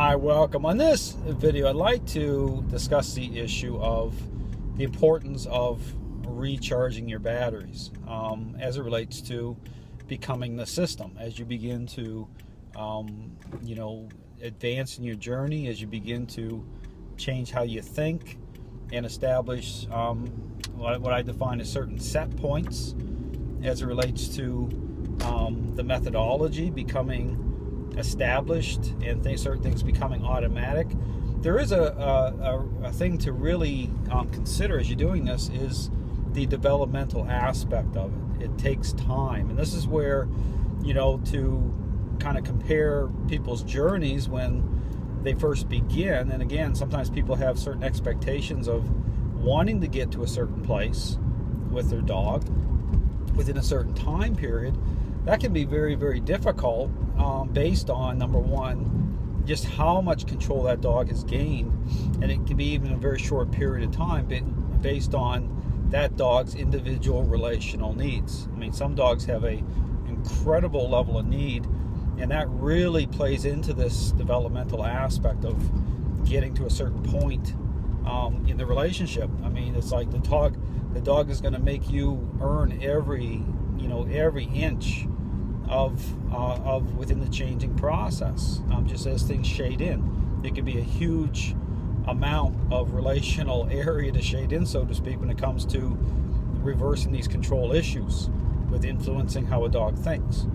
Hi, welcome. On this video, I'd like to discuss the issue of the importance of recharging your batteries as it relates to becoming the system. As you begin to, advance in your journey, as you begin to change how you think and establish what I define as certain set points as it relates to the methodology becoming established and certain things becoming automatic. There is a thing to really consider as you're doing this is the developmental aspect of it. It takes time, and this is where, to kind of compare people's journeys when they first begin. And again, sometimes people have certain expectations of wanting to get to a certain place with their dog within a certain time period. That can be very, very difficult based on, number one, just how much control that dog has gained. And it can be even a very short period of time based on that dog's individual relational needs. I mean, some dogs have an incredible level of need, and that really plays into this developmental aspect of getting to a certain point in the relationship. I mean, it's like the dog is going to make you earn every inch of within the changing process. Just as things shade in, it can be a huge amount of relational area to shade in, so to speak, when it comes to reversing these control issues with influencing how a dog thinks.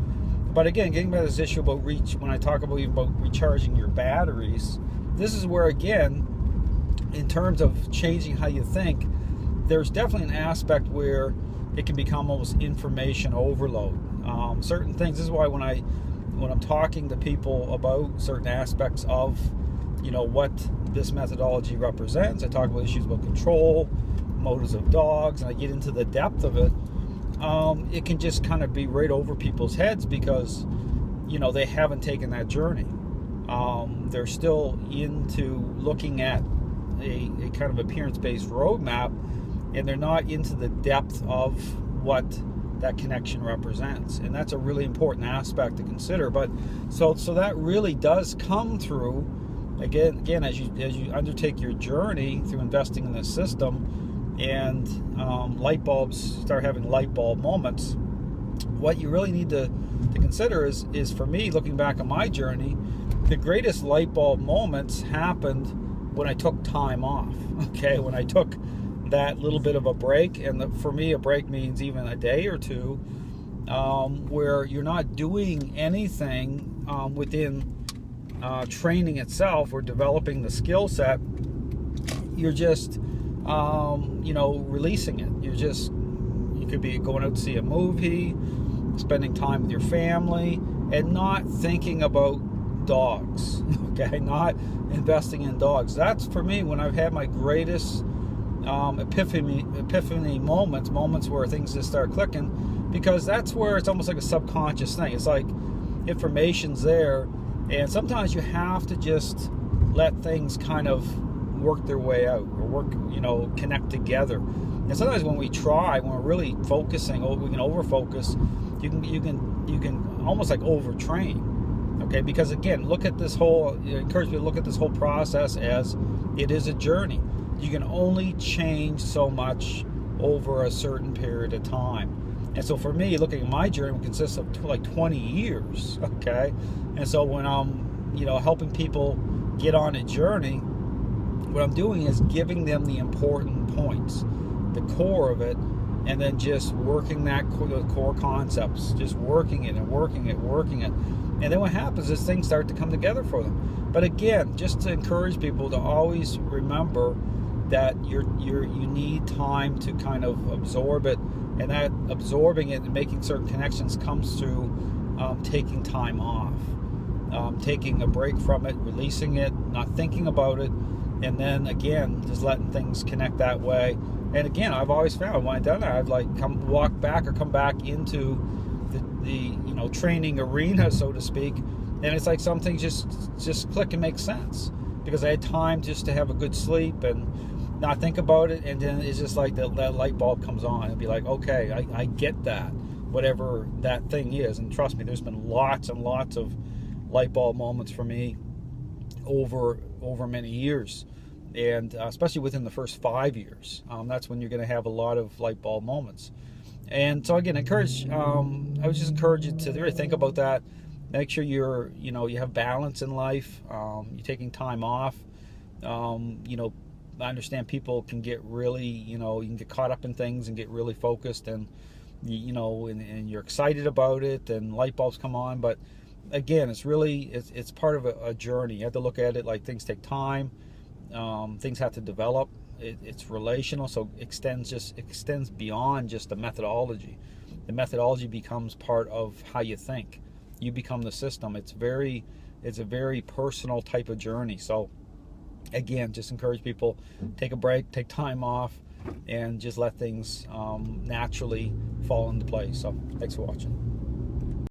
But again, getting back to this issue about when I talk about recharging your batteries, this is where, again, in terms of changing how you think, there's definitely an aspect where it can become almost information overload. Certain things. This is why when I'm talking to people about certain aspects of, what this methodology represents, I talk about issues about control, motives of dogs, and I get into the depth of it. It can just kind of be right over people's heads because, they haven't taken that journey. They're still into looking at a kind of appearance-based roadmap, and they're not into the depth of what that connection represents. And that's a really important aspect to consider. But so that really does come through again as you undertake your journey through investing in this system, and light bulbs start having light bulb moments. What you really need to consider is for me, looking back on my journey, the greatest light bulb moments happened when I took time off. Okay, when I took that little bit of a break, and for me, a break means even a day or two, where you're not doing anything within training itself or developing the skill set. You're just, releasing it. You could be going out to see a movie, spending time with your family, and not thinking about dogs. Okay, not investing in dogs. That's for me when I've had my greatest epiphany moments where things just start clicking, because that's where it's almost like a subconscious thing. It's like information's there, and sometimes you have to just let things kind of work their way out, or connect together. And sometimes when we're really focusing, we can overfocus. You can almost like overtrain. Okay, because again, I encourage you to look at this whole process as it is a journey. You can only change so much over a certain period of time. And so for me, looking at my journey, it consists of like 20 years, okay? And so when I'm, helping people get on a journey, what I'm doing is giving them the important points, the core of it, and then just working the core concepts, just working it. And then what happens is things start to come together for them. But again, just to encourage people to always remember that you need time to kind of absorb it, and that absorbing it and making certain connections comes through taking time off, taking a break from it, releasing it, not thinking about it, and then again just letting things connect that way. And again, I've always found when I've done that, I've like come back into the training arena, so to speak, and it's like some things just click and make sense because I had time just to have a good sleep and not think about it, and then it's just like that light bulb comes on and be like, okay, I get that, whatever that thing is. And trust me, there's been lots and lots of light bulb moments for me over many years, and especially within the first 5 years. That's when you're going to have a lot of light bulb moments. And so again, I would just encourage you to really think about that. Make sure you have balance in life. You're taking time off. I understand people can get really, you can get caught up in things and get really focused, and and you're excited about it, and light bulbs come on. But again, it's part of a journey. You have to look at it like things take time. Things have to develop. It's relational, so extends beyond just the methodology. The methodology becomes part of how you think. You become the system. It's a very personal type of journey. So again, just encourage people, take a break, take time off, and just let things naturally fall into place. So thanks for watching.